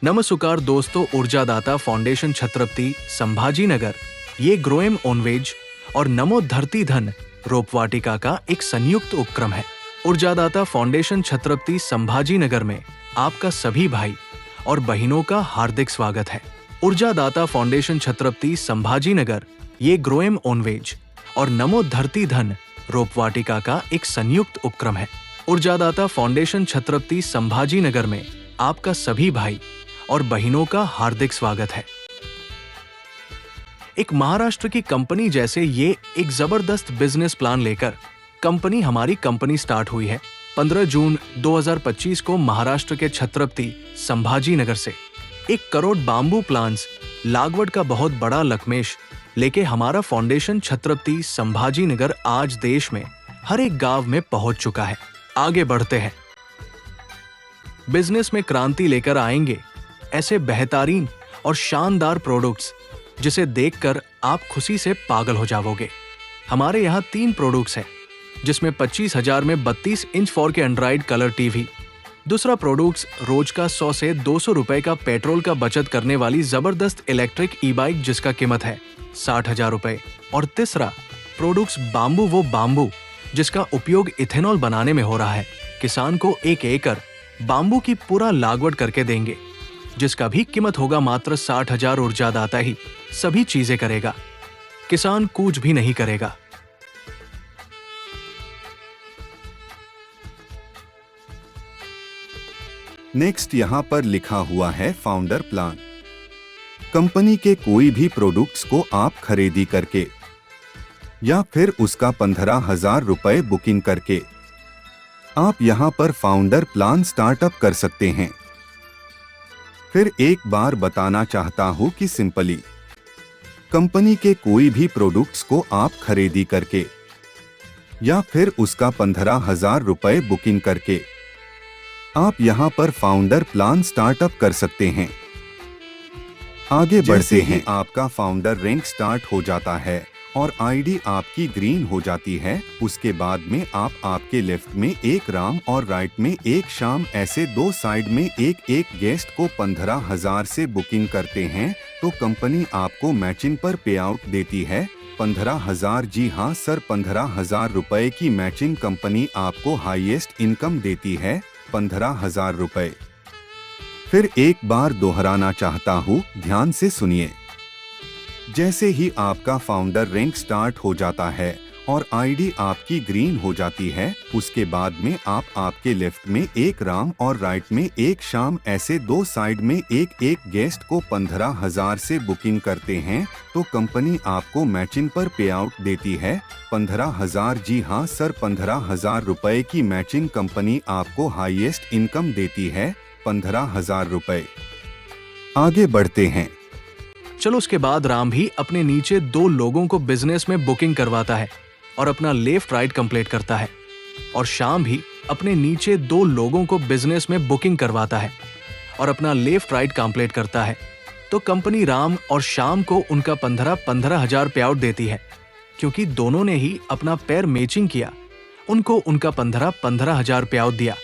नमस्कार दोस्तों, ऊर्जादाता फाउंडेशन छत्रपति संभाजी नगर, ये ग्रोएम ओनवेज और नमो धरती धन रोपवाटिका का एक संयुक्त उपक्रम है। ऊर्जादाता फाउंडेशन छत्रपति संभाजी नगर में आपका सभी भाई और बहनों का हार्दिक स्वागत है। ऊर्जादाता फाउंडेशन छत्रपति संभाजी नगर, ये ग्रोएम ओनवेज और नमो धरती धन रोपवाटिका का एक संयुक्त उपक्रम है। ऊर्जादाता फाउंडेशन छत्रपति संभाजी नगर में आपका सभी भाई और बहनों का हार्दिक स्वागत है। एक महाराष्ट्र की कंपनी जैसे ये एक जबरदस्त बिजनेस प्लान लेकर हमारी कंपनी स्टार्ट हुई है। 15 जून 2025 को महाराष्ट्र के छत्रपति संभाजी नगर से 1 करोड़ बांबू प्लांट्स लागवड का बहुत बड़ा लक्ष्य लेके हमारा फाउंडेशन छत्रपति संभाजी नगर आज देश में हर एक गांव में पहुंच चुका है। आगे बढ़ते हैं, बिजनेस में क्रांति लेकर आएंगे ऐसे बेहतरीन और शानदार प्रोडक्ट्स जिसे देखकर आप खुशी से पागल हो जाओगे। हमारे यहाँ 3 प्रोडक्ट्स हैं, जिसमें 25,000 में 32 inch 4K Android colour TV, दूसरा प्रोडक्ट्स रोज का 100 से 200 रुपए का पेट्रोल का बचत करने वाली जबरदस्त इलेक्ट्रिक ई बाइक जिसका कीमत है 60,000 रुपए, और तीसरा प्रोडक्ट्स बांबू वो बांबू जिसका उपयोग इथेनॉल बनाने में हो रहा है। किसान को 1 एकड़ बांबू की पूरा लागवड करके देंगे, जिसका भी कीमत होगा मात्र 60,000। ऊर्जादाता ही सभी चीजें करेगा, किसान कुछ भी नहीं करेगा। नेक्स्ट यहाँ पर लिखा हुआ है फाउंडर प्लान। कंपनी के कोई भी प्रोडक्ट्स को आप खरीदी करके या फिर उसका 15,000 रुपए बुकिंग करके आप यहाँ पर फाउंडर प्लान स्टार्टअप कर सकते हैं। फिर एक बार बताना चाहता हूँ कि सिंपली कंपनी के कोई भी प्रोडक्ट्स को आप खरीदी करके या फिर उसका 15,000 रुपए बुकिंग करके आप यहाँ पर फाउंडर प्लान स्टार्टअप कर सकते हैं। आगे बढ़ते हैं, आपका फाउंडर रैंक स्टार्ट हो जाता है और आईडी आपकी ग्रीन हो जाती है। उसके बाद में आप आपके लेफ्ट में 1 राम और राइट में 1 शाम, ऐसे 2 साइड में एक गेस्ट को 15,000 से बुकिंग करते हैं तो कंपनी आपको मैचिंग पर पे आउट देती है 15,000। जी हाँ सर, 15,000 रुपए की मैचिंग कंपनी आपको हाईएस्ट इनकम देती है 15,000 रुपए। फिर एक बार दोहराना चाहता हूँ, ध्यान से सुनिए। जैसे ही आपका फाउंडर रैंक स्टार्ट हो जाता है और आईडी आपकी ग्रीन हो जाती है, उसके बाद में आप आपके लेफ्ट में 1 राम और राइट में 1 शाम, ऐसे 2 साइड में एक गेस्ट को 15,000 से बुकिंग करते हैं तो कंपनी आपको मैचिंग पर पे आउट देती है 15,000। जी हाँ सर, 15,000 रुपए की मैचिंग कंपनी आपको हाईएस्ट इनकम देती है 15,000 रुपए। आगे बढ़ते हैं, चलो उसके बाद राम भी अपने नीचे 2 लोगों को बिजनेस में बुकिंग करवाता है और अपना लेफ्ट राइट कंप्लीट करता है, और शाम भी अपने नीचे 2 लोगों को बिजनेस में बुकिंग करवाता है और अपना लेफ्ट राइट कंप्लीट करता है तो कंपनी राम और शाम को उनका 15,000 पे आउट देती है। क्योंकि दोनों ने ही अपना पैर मैचिंग किया, उनको उनका 15,000 पे आउट दिया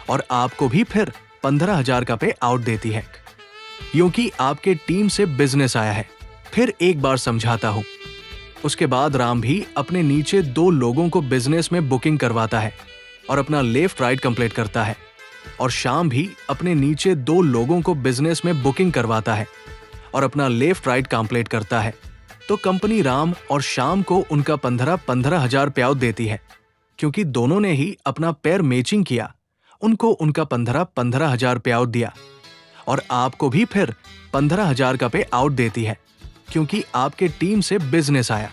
और आपको भी फिर 15,000 का पे आउट देती है, क्योंकि आपके टीम से बिजनेस आया है। फिर एक बार समझाता हूँ। उसके बाद राम भी अपने नीचे 2 लोगों को बिजनेस में बुकिंग करवाता है और अपना लेफ्ट राइट कंप्लीट करता है, और शाम भी अपने नीचे 2 लोगों को बिजनेस में बुकिंग करवाता है और अपना लेफ्ट राइट कंप्लीट करता है तो कंपनी राम और शाम को उनका 15,000 पे आउट देती है। क्योंकि दोनों ने ही अपना पैर मैचिंग किया, उनको उनका 15,000 पे आउट दिया और आपको भी फिर 15,000 का पे आउट देती है, क्योंकि आपके टीम से बिजनेस आया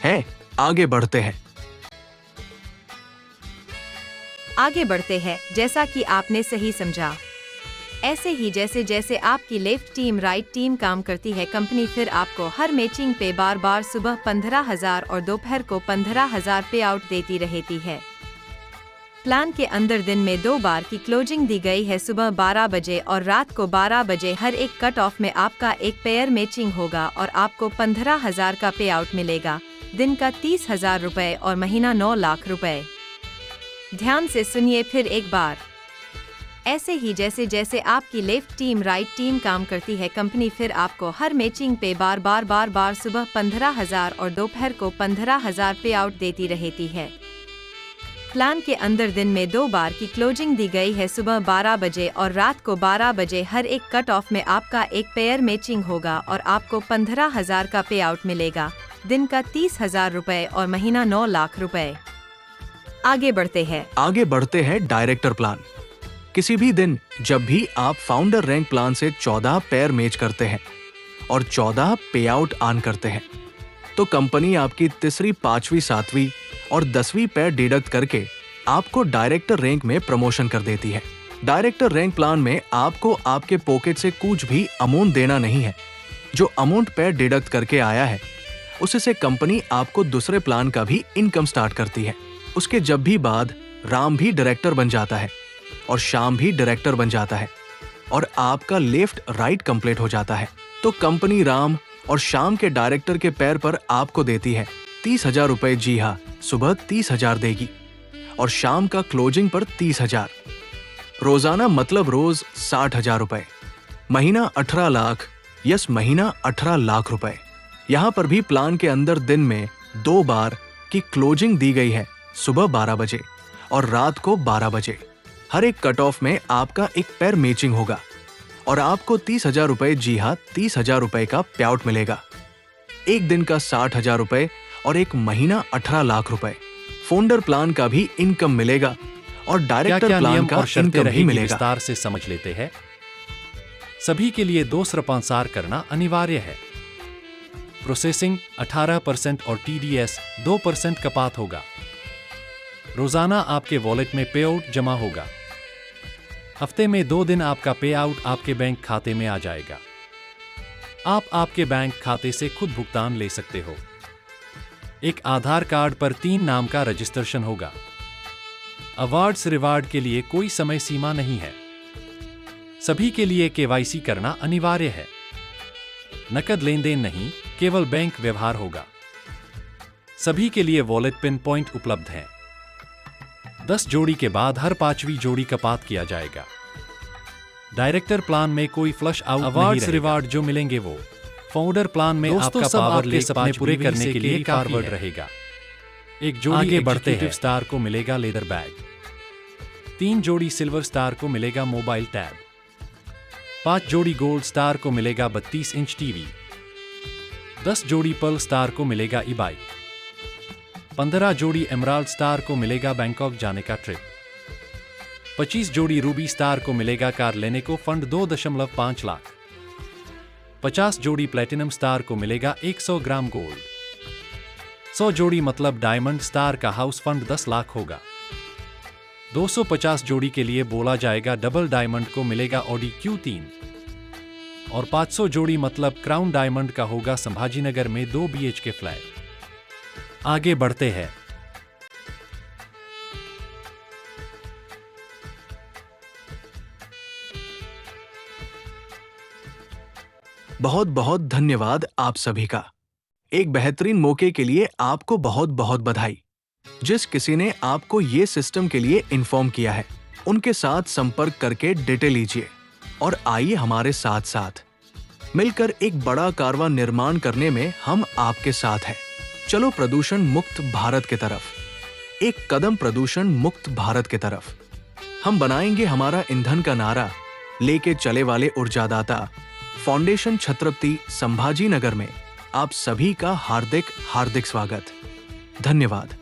है। आगे बढ़ते हैं, जैसा कि आपने सही समझा, ऐसे ही जैसे जैसे आपकी लेफ्ट टीम राइट टीम काम करती है, कंपनी फिर आपको हर मैचिंग पे बार बार सुबह 15,000 और दोपहर को 15,000 पे आउट देती रहती है। प्लान के अंदर दिन में 2 बार की क्लोजिंग दी गई है, सुबह 12 बजे और रात को 12 बजे। हर एक कट ऑफ में आपका एक पेयर मैचिंग होगा और आपको 15,000 का पे आउट मिलेगा, दिन का 30,000 रुपए और महीना 9 लाख रुपए। ध्यान से सुनिए फिर एक बार। ऐसे ही जैसे जैसे आपकी लेफ्ट टीम राइट टीम काम करती है, कंपनी फिर आपको हर मैचिंग पे बार बार सुबह 15,000 और दोपहर को 15,000 पे आउट देती रहती है। प्लान के अंदर दिन में 2 बार की क्लोजिंग दी गई है, सुबह 12 बजे और रात को 12 बजे। हर एक कट ऑफ में आपका एक पेयर मैचिंग होगा और आपको 15,000 का पे आउट मिलेगा। दिन का 30,000 रुपए और महीना 9 लाख रुपए। आगे बढ़ते हैं डायरेक्टर प्लान। किसी भी दिन जब भी आप फाउंडर रैंक प्लान से 14 पेयर मैच करते हैं और 14 पे आउट आन करते हैं तो कंपनी आपकी तीसरी, 5वीं, 7वीं और 10वीं पेयर डिडक्ट करके आपको डायरेक्टर रैंक में प्रमोशन कर देती है। डायरेक्टर रैंक प्लान में आपको आपके पॉकेट से कुछ भी अमाउंट देना नहीं है। जो अमाउंट पेयर डिडक्ट करके आया है उसी से कंपनी आपको दूसरे प्लान का भी इनकम स्टार्ट करती है। उसके जब भी बाद राम भी डायरेक्टर बन जाता है और श्याम भी डायरेक्टर बन जाता है और आपका लेफ्ट राइट कंप्लीट हो जाता है तो कंपनी राम और श्याम के डायरेक्टर के पैर पर आपको देती है 30,000 रुपए। जी हाँ, सुबह 30,000 देगी और शाम का क्लोजिंग पर 30,000। रोजाना मतलब रोज 60,000 रुपए। महीना 18 लाख। यस, महीना 18 लाख रुपए। यहाँ पर भी प्लान के अंदर दिन में 2 बार की क्लोजिंग दी गई है, सुबह 12 बजे और रात को 12 बजे। हर एक कट ऑफ में आपका एक पेयर मैचिंग होगा और आपको 30,000 रुपए, जी हाँ 30,000 रुपए का पे आउट मिलेगा। एक दिन का 60,000 रुपए और एक महीना 18 लाख रुपए। फाउंडर प्लान का भी इनकम मिलेगा और डायरेक्टर प्लान का इनकम भी मिलेगा। विस्तार से समझ लेते हैं। सभी के लिए 2 स्पॉन्सर करना अनिवार्य है। प्रोसेसिंग 18% और TDS 2% कपात होगा। रोजाना आपके वॉलेट में पे आउट जमा होगा। हफ्ते में 2 दिन आपका पे आउट आपके बैंक खाते में आ जाएगा। आप आपके बैंक खाते से खुद भुगतान ले सकते हो। एक आधार कार्ड पर 3 नाम का रजिस्ट्रेशन होगा। अवार्ड्स रिवार्ड के लिए कोई समय सीमा नहीं है। सभी के लिए KYC करना अनिवार्य है। नकद लेन देन नहीं, केवल बैंक व्यवहार होगा। सभी के लिए वॉलेट पिन पॉइंट उपलब्ध है। 10 जोड़ी के बाद हर 5वीं जोड़ी कपात किया जाएगा। डायरेक्टर प्लान में कोई फ्लश आउट अवार्ड्स रिवार्ड जो मिलेंगे वो फाउंडर प्लान में आपका पावर ले सपने पूरे करने के लिए फॉरवर्ड रहेगा। एक जोड़ी आगे बढ़ते हैं। स्टार को मिलेगा लेदर बैग। 3 जोड़ी सिल्वर स्टार को मिलेगा मोबाइल टैब। 5 जोड़ी गोल्ड स्टार को मिलेगा 32 इंच टीवी। 10 जोड़ी पर्ल स्टार को मिलेगा ई बाइक। 15 जोड़ी एमराल्ड स्टार को मिलेगा बैंकॉक जाने का ट्रिप। 25 जोड़ी रूबी स्टार को मिलेगा कार लेने को फंड 2.5 लाख। 50 जोड़ी प्लेटिनम स्टार को मिलेगा 100 ग्राम गोल्ड। 100 जोड़ी मतलब डायमंड स्टार का हाउस फंड 10 लाख होगा। 250 जोड़ी के लिए बोला जाएगा डबल डायमंड को मिलेगा ऑडी Q3 और 500 जोड़ी मतलब क्राउन डायमंड का होगा संभाजीनगर में 2 BHK फ्लैट। आगे बढ़ते हैं। बहुत बहुत धन्यवाद आप सभी का। एक बेहतरीन मौके के लिए आपको बहुत बहुत बधाई। जिस किसी ने आपको ये सिस्टम के लिए इन्फॉर्म किया है उनके साथ संपर्क करके डिटेल लीजिए और आइए हमारे साथ साथ मिलकर एक बड़ा कारवां निर्माण करने में हम आपके साथ हैं। चलो प्रदूषण मुक्त भारत की तरफ, एक कदम प्रदूषण मुक्त भारत की तरफ। हम बनाएंगे हमारा ईंधन का नारा लेके चले वाले ऊर्जादाता फाउंडेशन छत्रपति संभाजी नगर में आप सभी का हार्दिक हार्दिक स्वागत। धन्यवाद।